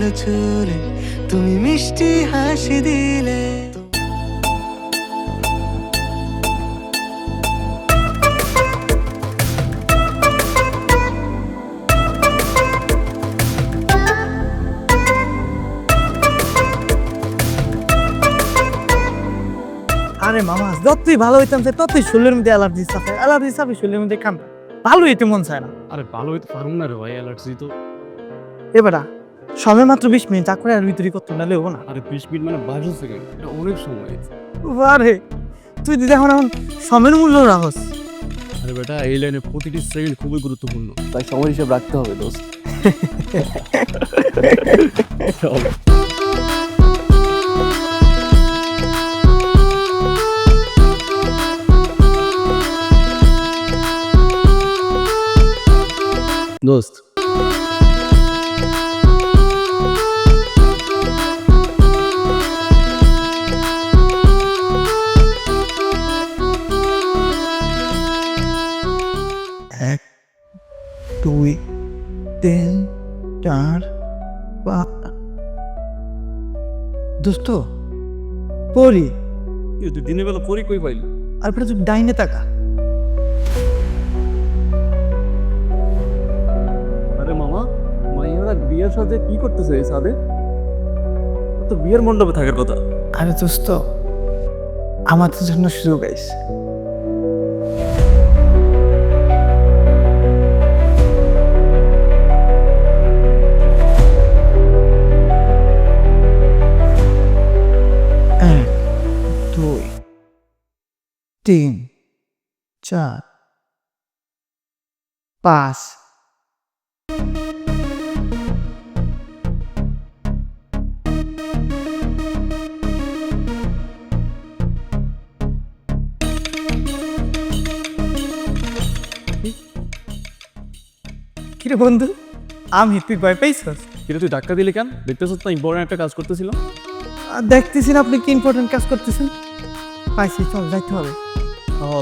এলো চলে, তুমি মিষ্টি হাসি দিলে। আরে মামা যতই ভালো হইতাম চাই ততই শরীরের মধ্যে অ্যালার্জি চাপে শরীরের মধ্যে কামড়া, ভালো হইতে মন চায় না। আরে ভালো হইতে পারুম না রে ভাই, অ্যালার্জি তো। এবারা সময় মাত্র 20 মিনিট, তারপরে আর ভিতরে কত না লেবো না। আরে 20 মিনিট মানে 22 সেকেন্ড, এটা অনেক সময়। আরে তুই দিদি এখন সময়ের মূল্য রাখস। আরে বেটা, এই লাইনে প্রতিটি সেকেন্ড খুবই গুরুত্বপূর্ণ, তাই সময় হিসাব রাখতে হবে দোস্ত। দোস্ত এক 2 3 4 5 দোস্ত পরি তুই দিনের বেলা পরি কই পাইলি? আর পরে তুই ডাইনে তাকা। আরে মামা, মাইয়ারা বিয়ের সাথে কি করতেছে এই সাদে? তো বিয়ের মণ্ডপে থাকার কথা। আরে দোস্ত আমাদের জন্য সুযোগ আইস। এক 2 3 4 5 কিরে বন্ধু, আমি তুই ভয় পাইছস? কিন্তু তুই ধাক্কা দিলি কেন? দেখতেছিস না ইম্পর্টেন্ট একটা কাজ করতেছিলাম। দেখতেছি না আপনি কি ইম্পর্টেন্ট কাজ করতেছেন। পাইছি, চল যাইতে হবে।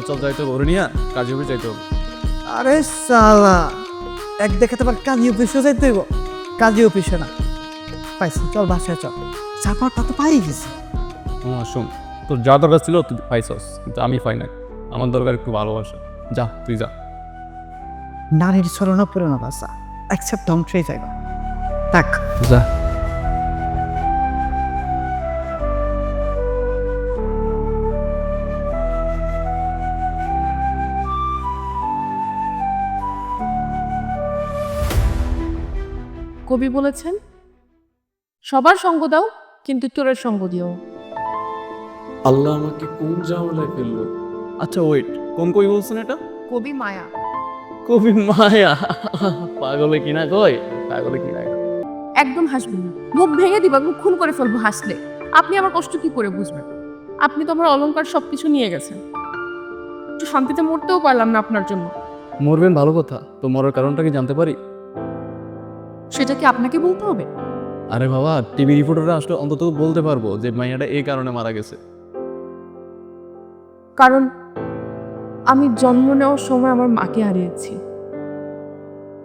চল যাইতে হবে, ওরে নিয়ে কাজে হবে যাইতে হবে। আরে সালা, এক দেখাতে পার কাজী অফিসে যাইতে হইব। কাজী অফিসে না, পাইছি, চল বাসায় চল। চাপাটা তো পাই গেছি। শোন, তোর যা দরকার ছিল তুই পাইছস, কিন্তু আমি পাই না। আমার দরকার একটু ভালোবাসা। যা তুই যা। নারীর ছলনা পুরনো ভাষা অ্যাকসেপ্ট ধ্বংসই যাইবা। থাক যা। কবি বলেছেন, সবার সঙ্গ দাও কিন্তু চোরের সঙ্গ দিও। আল্লাহ আমাকে কোন ঝামেলায় ফেললো? আচ্ছা ওয়েট, কোন কবি বলছেন এটা? কবি মায়া। কবি মায়া? পাগলে কিনা কয়, পাগলে কিনা কয়। একদম হাসবেন না, মুখ ভেঙে দিবা, মুখ খুন করে ফেলবো হাসলে। আপনি আমার কষ্ট কি করে বুঝবেন? আপনি তো আমার অলংকার সবকিছু নিয়ে গেছেন, একটু শান্তিতে মরতেও পারলাম না আপনার জন্য। মরবেন ভালো কথা, তো মরার কারণটা কি জানতে পারি? সেটা কি আপনাকে বলতে হবে? আরে বাবা, টিভি রিপোর্টাররা আসলে অন্তত বলতে পারবো যে মাইয়াটা এই কারণে মারা গেছে। কারণ আমি জন্ম নেওয়ার সময় আমার মাকে হারিয়েছি,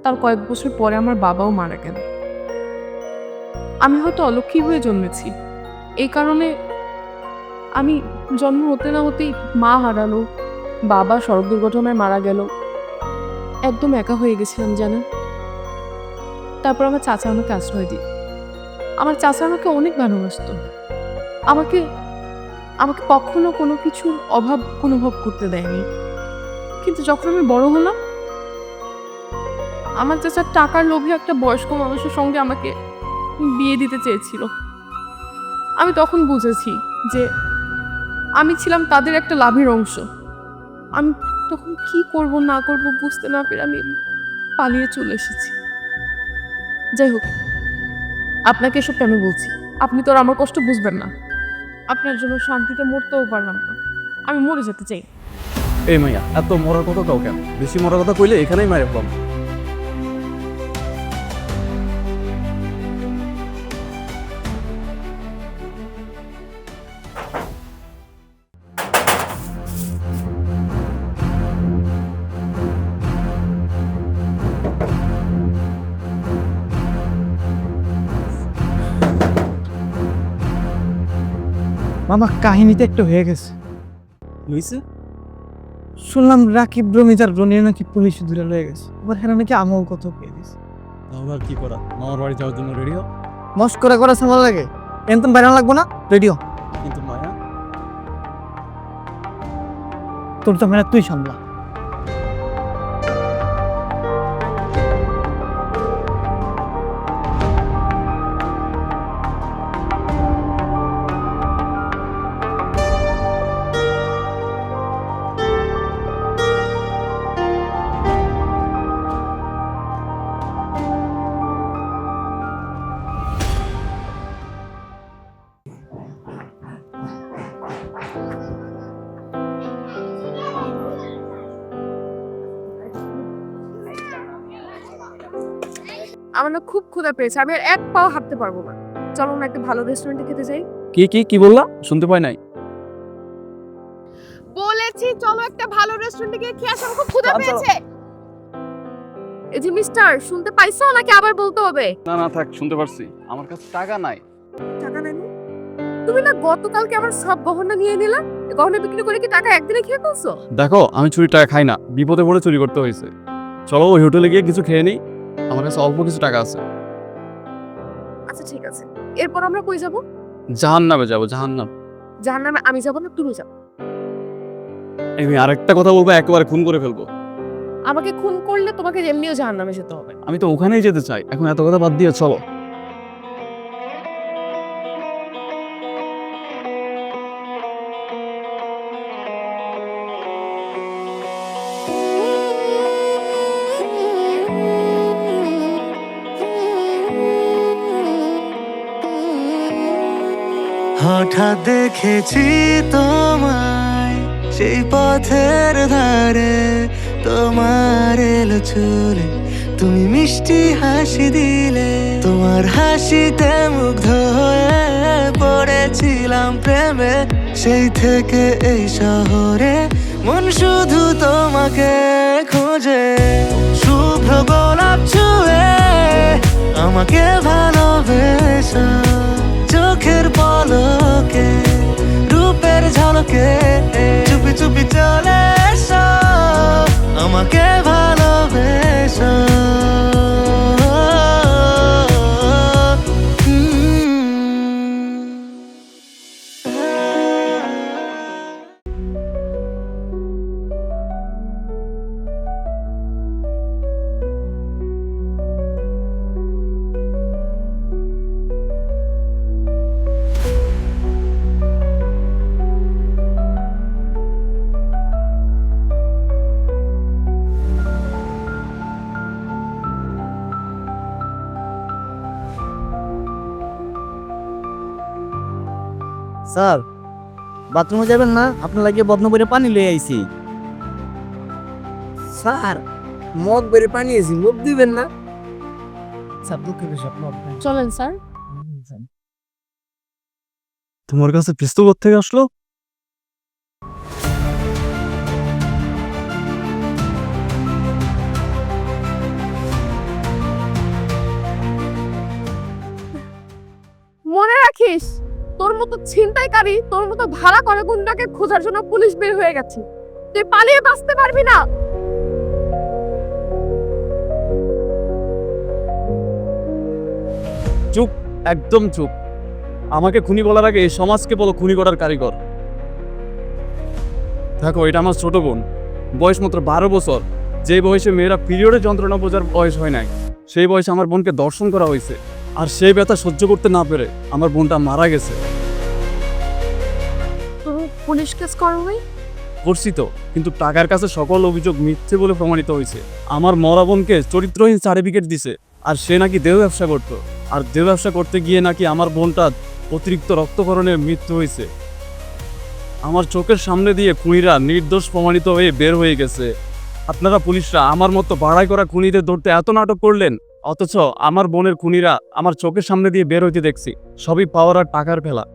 তার কয়েক বছর পরে আমার বাবাও মারা গেল। আমি হয়তো অলক্ষী হয়ে জন্মেছি, এই কারণে আমি জন্ম হতে না হতেই মা হারালো, বাবা সড়ক দুর্ঘটনায় মারা গেল, একদম একা হয়ে গেছিলাম জানেন। তারপর আমার চাচা আমাকে আশ্রয় দিই। আমার চাচা আমাকে অনেক ভালোবাসতো, আমাকে আমাকে কখনো কোনো কিছুর অভাব অনুভব করতে দেয়নি। কিন্তু যখন আমি বড় হলাম, আমার চাচার টাকার লোভে একটা বয়স্ক মানুষের সঙ্গে আমাকে বিয়ে দিতে চেয়েছিল। আমি তখন বুঝেছি যে আমি ছিলাম তাদের একটা লাভের অংশ। আমি তখন কি করব না করব বুঝতে না পেরে আমি পালিয়ে চলে এসেছি। যাই হোক, আপনাকে এসব কেন বলছি? আপনি তো আর আমার কষ্ট বুঝবেন না। আপনার জন্য শান্তিতে মরতেও পারলাম না, আমি মরে যেতে চাই। এই মাইয়া এত মরার কথা কাউ কেন? বেশি মরার কথা কইলে এখানেই মারে ফেলাম। মামা কাহিনীতে একটু হয়ে গেছে। হয়েছে? শুনলাম রাকিব রমিজার রনির নাকি পুলিশ ধরে লয়ে গেছে, এবার হেরা নাকি আমল কত পেয়ে দিছে। তাহলে আর কি করা, মামার বাড়ি যাওয়ার জন্য রেডি হও। মস্করা করা সামাল লাগে, এনতম বাইরে লাগবো না, রেডিও। কিন্তু মায়া, তোর তো মেলা তুই সামলা। আমার না খুব ক্ষুধা পেয়েছে, আমি আর এক পাও হাঁটতে পারবো না। চলো না একটা ভালো রেস্টুরেন্টে খেতে যাই। কি বললা? শুনতে পাই নাই। বলেছি চলো একটা ভালো রেস্টুরেন্টে গিয়ে খেয়ে আসো, আমার খুব ক্ষুধা পেয়েছে। এই যে মিস্টার, শুনতে পাইছো নাকি আবার বলতে হবে? না থাক, শুনতে পারছি। আমার কাছে টাকা নাই। টাকা নাই? তুমি না গতকালকে আমার সব গহনা নিয়ে নিলা, গহনা বিক্রি করে কি টাকা একদিনে খেয়ে ফেলছো? দেখো, আমি চুরি টাকা খাই না, বিপদে পড়ে চুরি করতে হয়েছে। চলো ওই হোটেলে গিয়ে কিছু খেয়ে নিই, আমার কাছে অল্প কিছু টাকা আছে। আচ্ছা ঠিক আছে, এরপর আমরা কই যাব? জাহান্নামে যাবো, জাহান্নাম। জাহান্নামে আমি যাব না, তুমি যাও। আমি আরেকটা কথা বলবো, একেবারে খুন করে ফেলবো। আমাকে খুন করলে তোমাকে এমনিও জাহান্নামে যেতে হবে। আমি তো ওখানেই যেতে চাই, এখন এত কথা বাদ দিয়ে চলো। হঠাৎ দেখেছি তোমায় সেই পথের ধারে, তোমার এলো চুলে তুমি মিষ্টি হাসি দিলে, তোমার হাসিতে মুগ্ধ হয়ে পড়েছিলাম প্রেমে। সেই থেকে এই শহরে মন শুধু তোমাকে খোঁজে, শুভ্র গোলাপ ছুঁয়ে আমাকে ভালোবেসো, চোখের পলকে রূপের ঝলকে চুপি চুপি চলে এসো, আমাকে ভালোবেসো। স্যার, বাথরুমে যাবেন না? আপনার লাগিয়ে বদনা বইরে পানি লয়ে আইছি। স্যার, মগ বেড়ে পানি আইছি, মুখ দিবেন না? স্যার দুঃখ পেশাব মগ নাই। চলেন স্যার। তোমার কাছে পিস্তল থেকে আসলো? মনে রাখিস, তোর মতো ছিনতাইকারী, তোর মতো ভাড়া করা গুন্ডাকে খোঁজার জন্য পুলিশ বের হয়ে গেছে। তুই পালিয়ে বাঁচতে পারবি না। চুপ, একদম চুপ। আমাকে খুনি বলার আগে এই সমাজকে বলো খুনি করার কারিগর। দেখো, এটা আমার ছোট বোন, বয়স মাত্র 12 বছর। যে বয়সে মেয়েরা পিরিয়ডে যন্ত্রণা বোঝার বয়স হয় নাই, সেই বয়সে আমার বোনকে দর্শন করা হয়েছে, আর সেই ব্যথা সহ্য করতে না পেরে আমার বোনটা মারা গেছে। পুলিশ কেস করো নাই? করছি তো, কিন্তু টাকার কাছে সকল অভিযোগ মিথ্যে বলে প্রমাণিত হয়েছে। আমার মরা বোনকে চরিত্রহীন সার্টিফিকেট দিছে, আর সে নাকি দেহ ব্যবসা করত, আর দেহ ব্যবসা করতে গিয়ে নাকি আমার বোনটা অতিরিক্ত রক্তকরণে মৃত্যু হয়েছে। আমার চোখের সামনে দিয়ে খুনিরা নির্দোষ প্রমাণিত হয়ে বের হয়ে গেছে। আপনারা পুলিশরা আমার মতো বাড়াই করা খুনিদের ধরতে এত নাটক করলেন, অথচ আমার বোনের খুনিরা আমার চোখের সামনে দিয়ে বের হইতে দেখছি। সবই পাওয়ার আর টাকার ফেলা।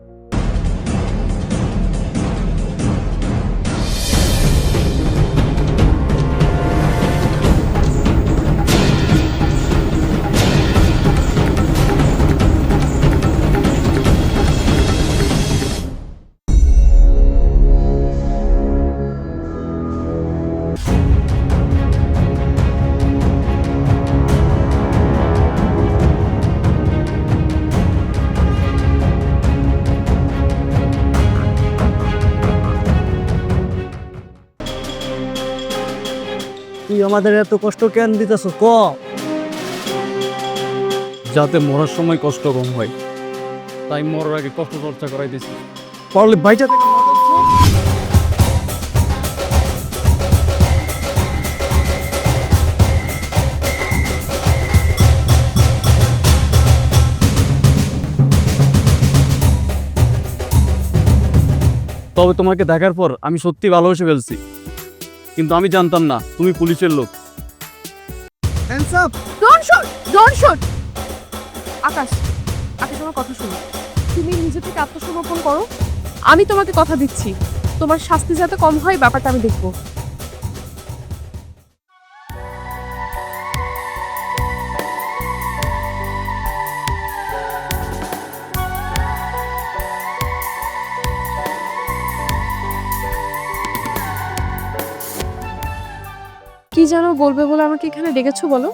আমাদের এত কষ্ট কেন দিতেছ ক? যাতে মরার সময় কষ্ট কম হয়, তাই মরার আগে কষ্ট চর্চা করাইতেছি। পারলে বাইচা থেকে তবে তোমাকে দেখার পর আমি সত্যি ভালোবেসে ফেলছি, কিন্তু আমি জানতাম না তুমি পুলিশের লোক। Hands up. Don't shoot, don't shoot. Akash, Akash আমার কথা শোনো। তুমি নিজে থেকে আত্মসমর্পণ করো। আমি তোমাকে কথা দিচ্ছি, তোমার শাস্তি যাতে কম হয় ব্যাপারটা আমি দেখবো। কি যেন বলবে বলে আমাকে এখানে ডেকেছো বলো?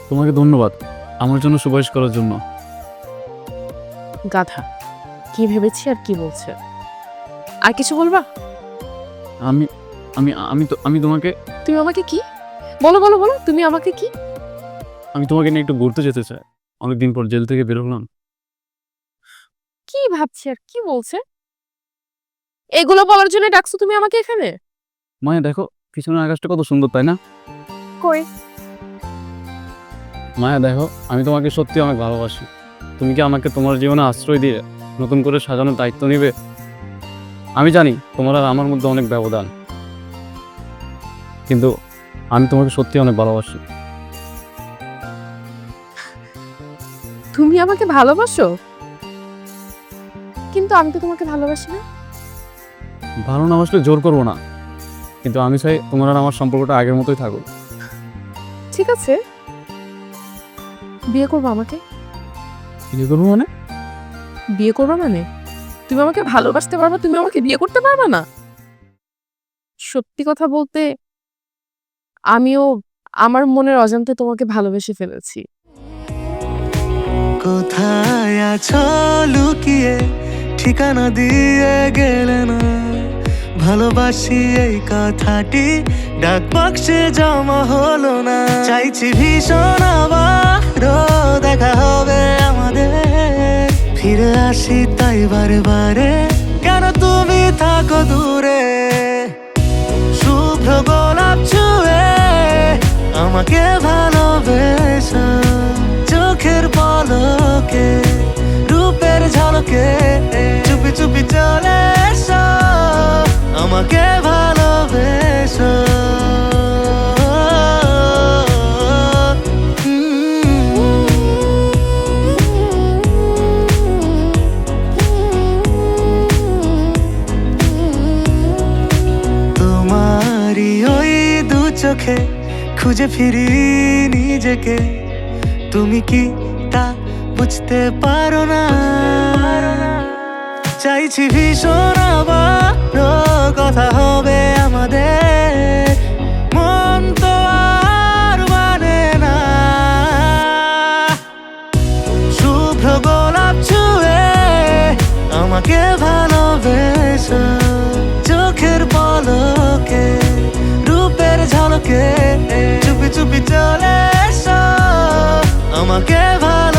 তোমাকে ধন্যবাদ আমার জন্য সুপারিশ করার জন্য। গাধা, কি ভেবেছি আর কি বলছে? আর কিছু বলবা? আমি আমি আমি তো আমি তোমাকে তুমি আমাকে কি বলো বলো বলো, তুমি আমাকে কি? আমি তোমাকে নিয়ে একটু ঘুরতে যেতে চাই। অনেকদিন পর জেল থেকে বেরোলাম। কি ভাবছি আর কি বলছে? এগুলো বলার জন্য ডাকছো তুমি আমাকে এখানে? মায়া দেখো পিছনের আকাশটা কত সুন্দর, তাই না? কই? মায়া দেখো, আমি তোমাকে সত্যি অনেক ভালোবাসি। তুমি কি আমাকে তোমার জীবনে আশ্রয় দিয়ে নতুন করে সাজানোর দায়িত্ব নিবে? আমি জানি তোমার আর আমার মধ্যে অনেক ব্যবধান, কিন্তু আমি তোমাকে সত্যি অনেক ভালোবাসি। তুমি আমাকে ভালোবাসো? কিন্তু আমি তো তোমাকে ভালোবাসি না। ভালো না বাসলে জোর করবো না, কিন্তু আমি চাই তোমার আর আমার সম্পর্কটা আগের মতোই থাকুক। ঠিক আছে, বিয়ে করবো আমাকে? বিয়ে করবো মানে? বিয়ে করবো মানে তুমি আমাকে ভালোবাসতে পারবা, তুমি আমাকে বিয়ে করতে পারবা না? সত্যি কথা বলতে আমিও আমার মনের অজান্তে তোমাকে ভালোবেসে ফেলেছি। কোথায় আছো লুকিয়ে, ঠিকানা দিয়ে গেলে না। ভালোবাসি এই কথাটি ডাক বাক্সে জমা হলো না। চাইছি ভীষণ আবারও দেখা হবে আমাদের। ফিরে আসি তাই বারে বারে, কেন তুমি থাকো দূরে? শুভ্র গোলাপ ছুঁয়ে আমাকে ভালোবেসো, চোখের পলকে রূপের ঝলকে চুপি চুপি চলে এসো, আমাকে ভালোবেসো। তোমারই ওই দু চোখে খুঁজে ফিরি নিজেকে, তুমি কি তা বুঝতে পারো না? চাইছি ভীষণ আবারও কথা হবে আমাদের, মন তো আর মানে না। শুভ্র গোলাপ ছুঁয়ে আমাকে ভালোবেসো, চোখের পলকে রূপের ঝলকে চুপি চুপি চলে এসো, আমাকে ভালো